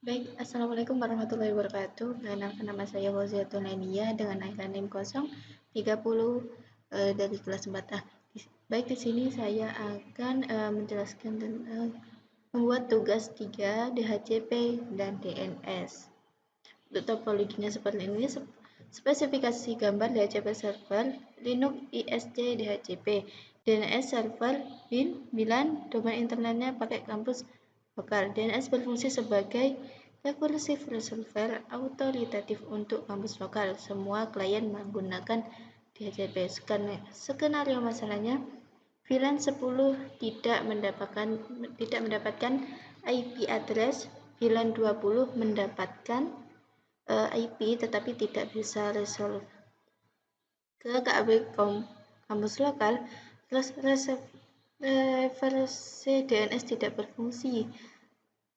Baik, Assalamualaikum warahmatullahi wabarakatuh. Perkenalkan nama saya Fauziatul Nania dengan NIM 030 dari kelas 4A. Baik, di sini saya akan menjelaskan tentang membuat tugas 3 DHCP dan DNS. Untuk topologinya seperti ini, spesifikasi gambar DHCP server Linux ISC DHCP, DNS server Win 9, domain internetnya pakai kampus lokal. DNS berfungsi sebagai recursive resolver autoritatif untuk kampus lokal. Semua klien menggunakan DHCP. Skenario masalahnya, VLAN 10 tidak mendapatkan IP address, VLAN 20 mendapatkan IP tetapi tidak bisa resolve ke KAB kampus lokal. Reverse DNS tidak berfungsi.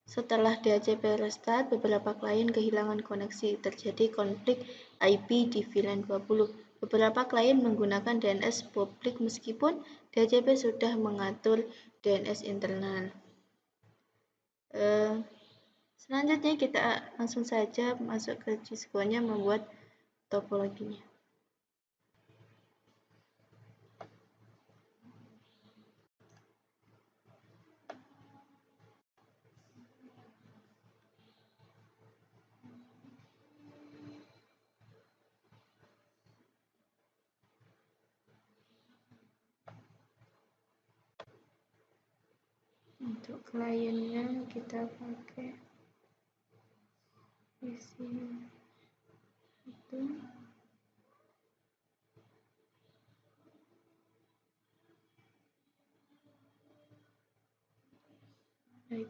Setelah DHCP restart, beberapa klien kehilangan koneksi. Terjadi konflik IP di VLAN 20. Beberapa klien menggunakan DNS publik meskipun DHCP sudah mengatur DNS internal. Selanjutnya kita langsung saja masuk ke Cisco-nya membuat topologinya. Untuk kliennya kita pakai isi itu. Baik.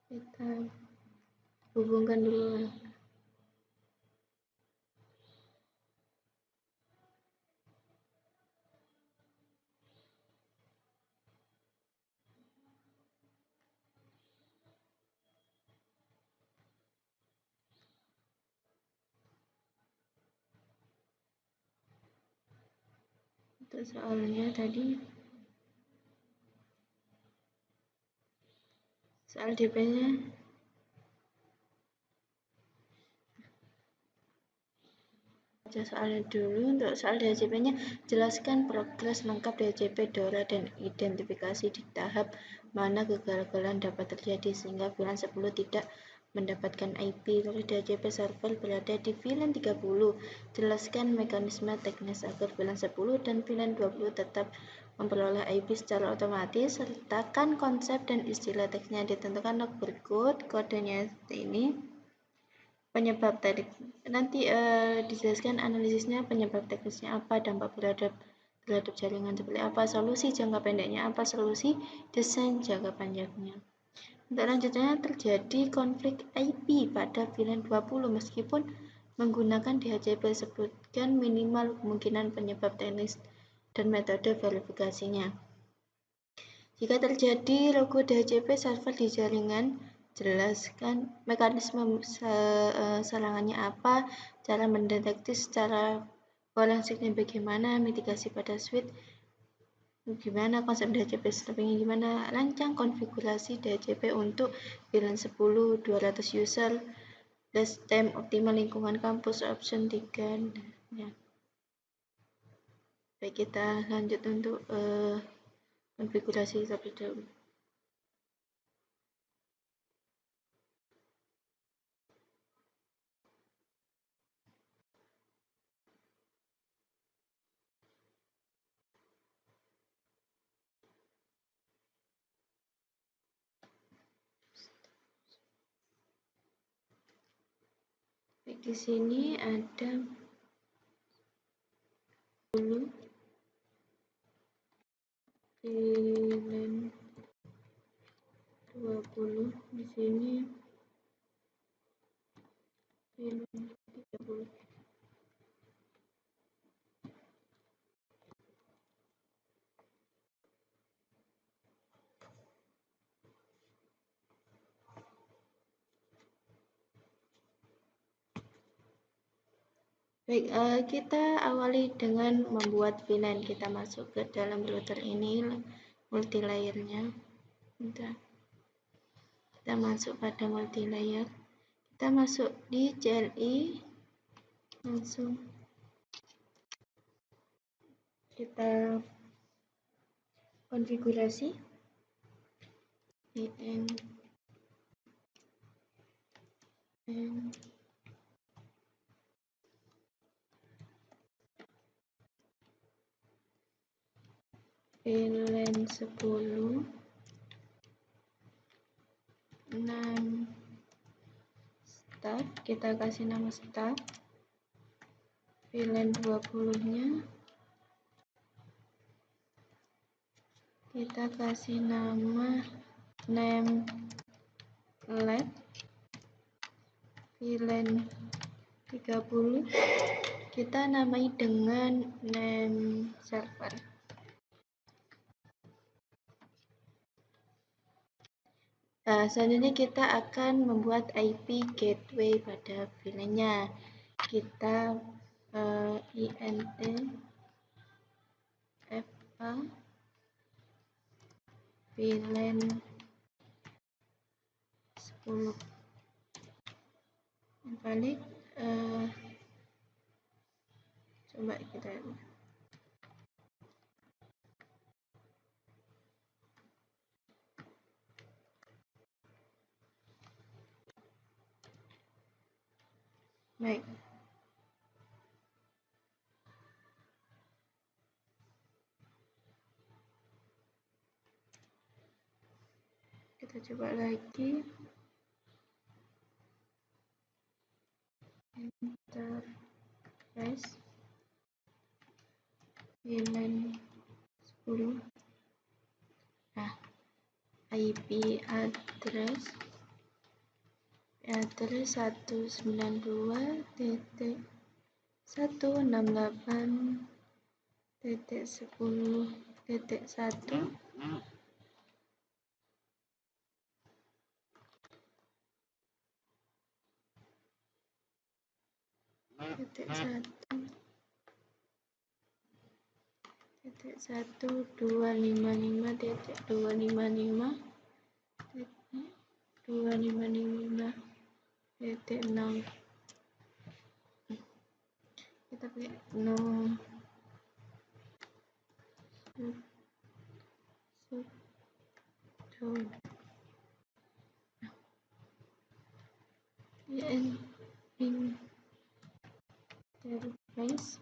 Kita hubungkan dulu. Untuk soalnya tadi, soal DP-nya soalnya dulu. Untuk soal DHCP-nya, jelaskan progres lengkap DHCP, DORA, dan identifikasi di tahap mana kegagalan dapat terjadi sehingga VLAN 10 tidak mendapatkan IP. Terus DHCP server berada di VLAN 30. Jelaskan mekanisme teknis agar VLAN 10 dan VLAN 20 tetap memperoleh IP secara otomatis. Sertakan konsep dan istilah teksnya. Ditentukan log berikut. Kodenya seperti ini. Penyebab teknik nanti dijelaskan analisisnya, penyebab teknisnya apa, dampak terhadap jaringan seperti apa, solusi jangka pendeknya apa, solusi desain jangka panjangnya. Untuk lanjutnya, terjadi konflik IP pada VLAN 20 meskipun menggunakan DHCP. Sebutkan minimal kemungkinan penyebab teknis dan metode verifikasinya. Jika terjadi logo DHCP server di jaringan, jelaskan mekanisme serangannya apa, cara mendeteksi secara forensiknya bagaimana, mitigasi pada switch gimana, konsep DHCP strippingnya gimana, rancang konfigurasi DHCP untuk VLAN 10, 200 user, dash time optimal lingkungan kampus, option 3. Ya. Baik, kita lanjut untuk konfigurasi terlebih dahulu. Di sini ada 10 VLAN 20, di sini VLAN 30. Baik, kita awali dengan membuat VLAN. Kita masuk ke dalam router ini, multi layernya. Kita masuk pada multi layer. Kita masuk di CLI, langsung kita konfigurasi VN VLAN 10 6 start, kita kasih nama start. VLAN 20 nya kita kasih nama name lab. VLAN 30 kita namai dengan name server. Selanjutnya kita akan membuat IP gateway pada VLAN-nya. Kita int fa VLAN 10 balik, coba kita baik. Kita coba lagi. Interface VLAN 10. IP address 192.168.10.1 1.255.255.255.0. kita pakai no interface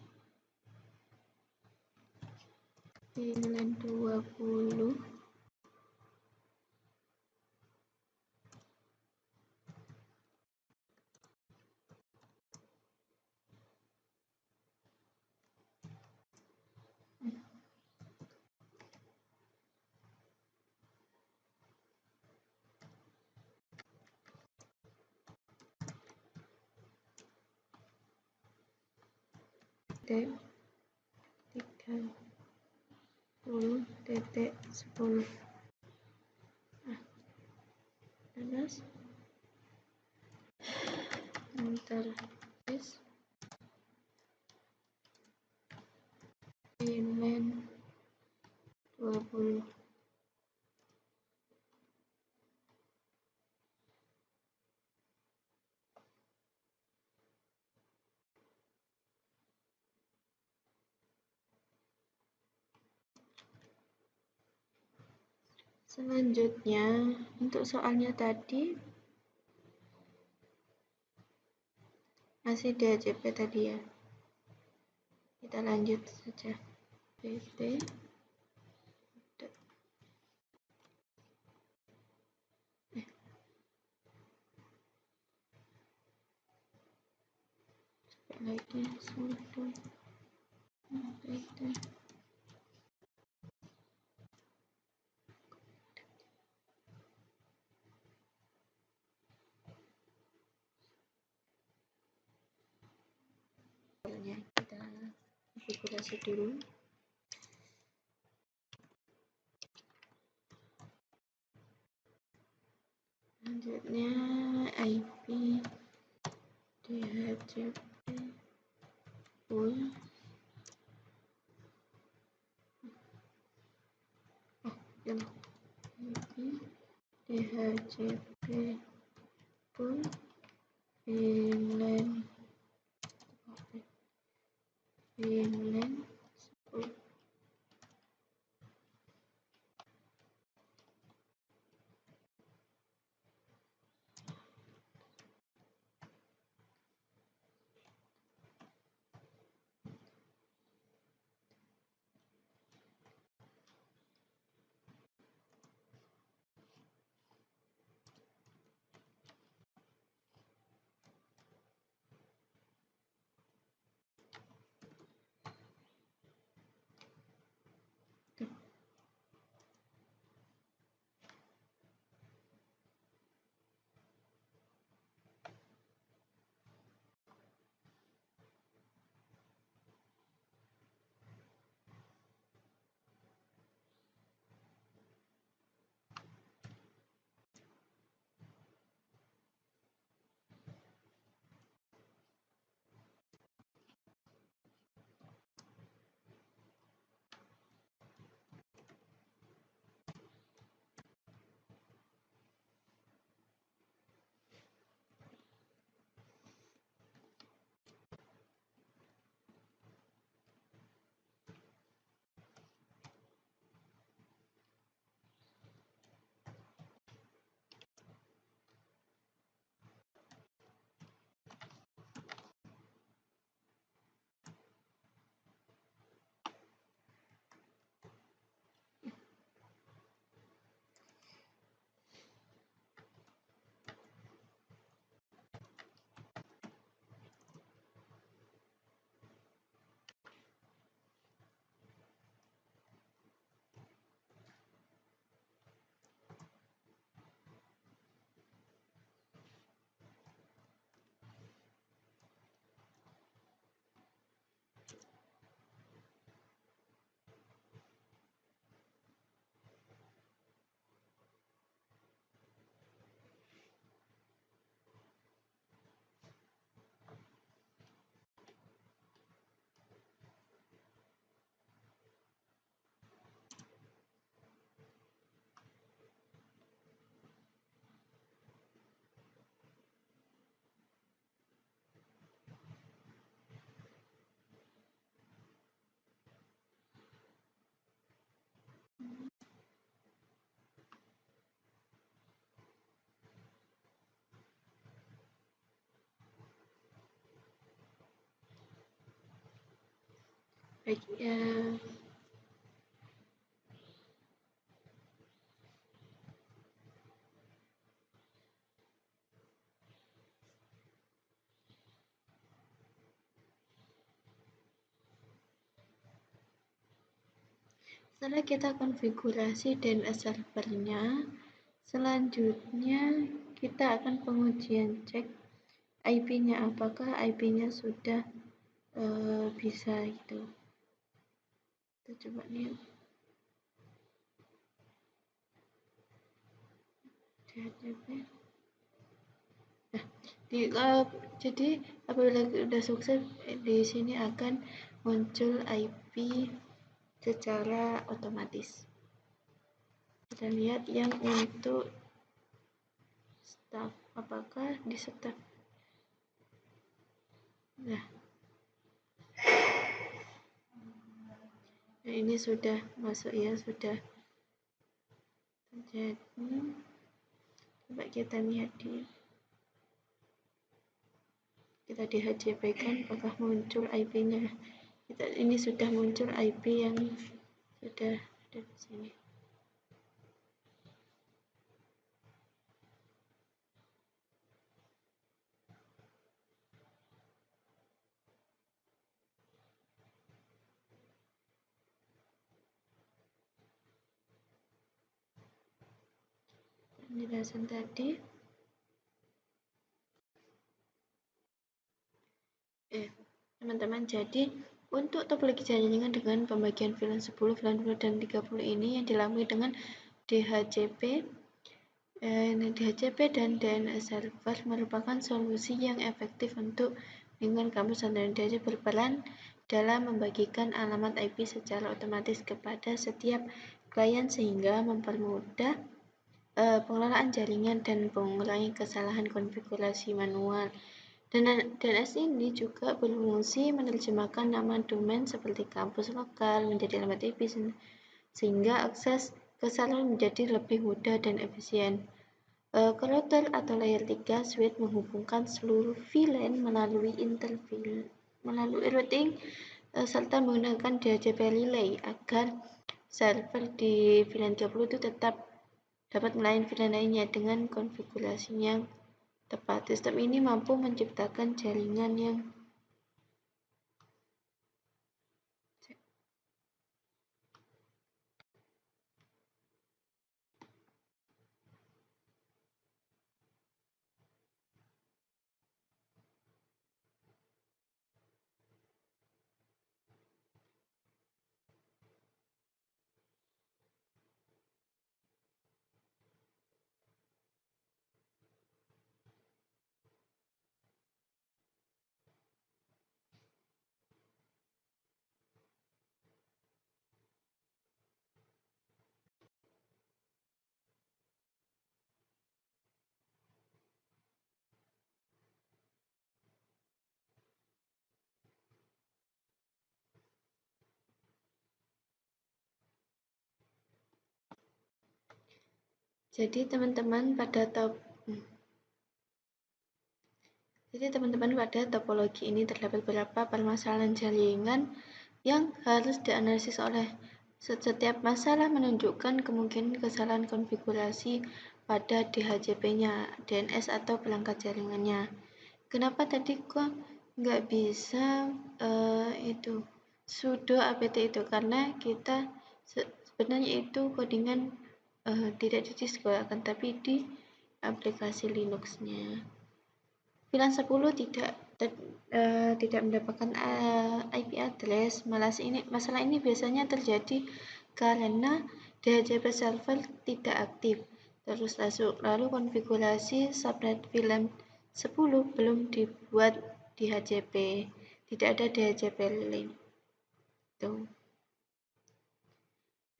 VLAN 20 30.10. Terus interface VLAN 20. Selanjutnya, untuk soalnya tadi masih DHCP tadi ya. Kita lanjut saja. pt lagi sudo pt kita konfigurasi dulu. Selanjutnya IP DHCP pun DHCP pun Finland 10. Baik, setelah kita konfigurasi DNS servernya, selanjutnya kita akan pengujian cek IP-nya, apakah IP-nya sudah bisa gitu. Kita coba nih DHCP. Jadi apabila sudah sukses, di sini akan muncul IP secara otomatis. Kita lihat yang untuk staff, apakah di staff. Nah, ini sudah masuk ya, sudah terjadi. Coba kita lihat kita DHCP kan, apakah muncul IP-nya. Ini sudah muncul IP yang sudah ada di sini. Penjelasan tadi. Teman-teman, jadi untuk topologi jaringan dengan pembagian VLAN 10, VLAN 20, dan 30 ini yang dilalui dengan DHCP dan DNS server merupakan solusi yang efektif untuk lingkungan kampus atau DHCP berperan dalam membagikan alamat IP secara otomatis kepada setiap klien sehingga mempermudah pengelolaan jaringan dan mengurangi kesalahan konfigurasi manual. DNS ini juga berfungsi menerjemahkan nama domain seperti kampus lokal menjadi alamat IP sehingga akses ke server menjadi lebih mudah dan efisien. Router atau layer 3 switch menghubungkan seluruh VLAN melalui routing serta menggunakan DHCP relay agar server di VLAN 30 itu tetap dapat melayani VLAN lainnya dengan konfigurasi yang tepat. Sistem ini mampu menciptakan jaringan yang Jadi teman-teman pada topologi ini terdapat beberapa permasalahan jaringan yang harus dianalisis oleh setiap masalah menunjukkan kemungkinan kesalahan konfigurasi pada DHCP-nya, DNS atau perangkat jaringannya. Kenapa tadi kok nggak bisa itu sudo apt itu? Karena kita sebenarnya itu codingan tidak di disk akan tapi di aplikasi Linux-nya. VLAN 10 tidak mendapatkan IP address. Masalah ini biasanya terjadi karena DHCP server tidak aktif. Terus lalu konfigurasi subnet VLAN 10 belum dibuat DHCP. Tidak ada DHCP link. Tuh.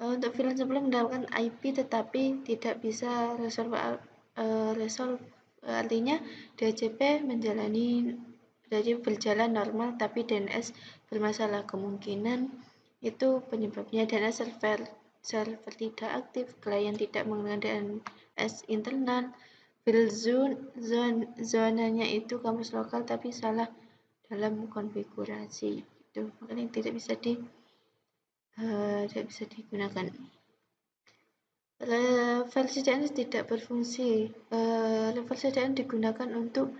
Untuk VLAN 10 mendapatkan IP tetapi tidak bisa resolve artinya DHCP berjalan normal tapi DNS bermasalah. Kemungkinan itu penyebabnya DNS server tidak aktif, klien tidak menggunakan DNS internal, file zonanya itu kampus lokal tapi salah dalam konfigurasi. Itu makanya tidak bisa digunakan. Versi DNS tidak berfungsi. Versi DNS digunakan untuk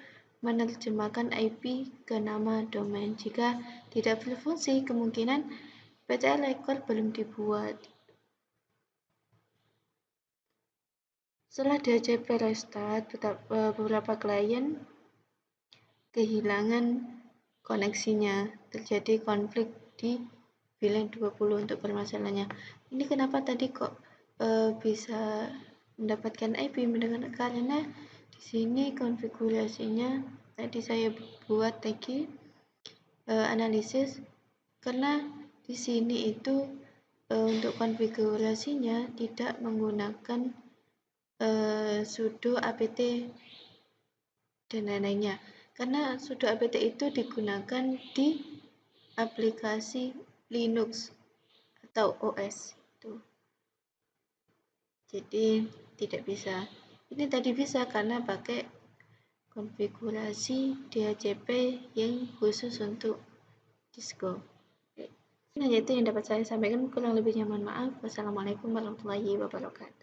menerjemahkan IP ke nama domain. Jika tidak berfungsi, kemungkinan PTL record belum dibuat. Setelah DHCP restart, beberapa klien kehilangan koneksinya. Terjadi konflik di VLAN 20 untuk permasalahannya. Ini kenapa tadi kok bisa mendapatkan IP karena di sini konfigurasinya tadi saya buat lagi analisis karena di sini itu untuk konfigurasinya tidak menggunakan sudo apt dan lain-lainnya karena sudo apt itu digunakan di aplikasi Linux atau OS itu. Jadi tidak bisa. Ini tadi bisa karena pakai konfigurasi DHCP yang khusus untuk Cisco. Nah, itu yang dapat saya sampaikan. Kurang lebihnya mohon maaf. Wassalamualaikum warahmatullahi wabarakatuh.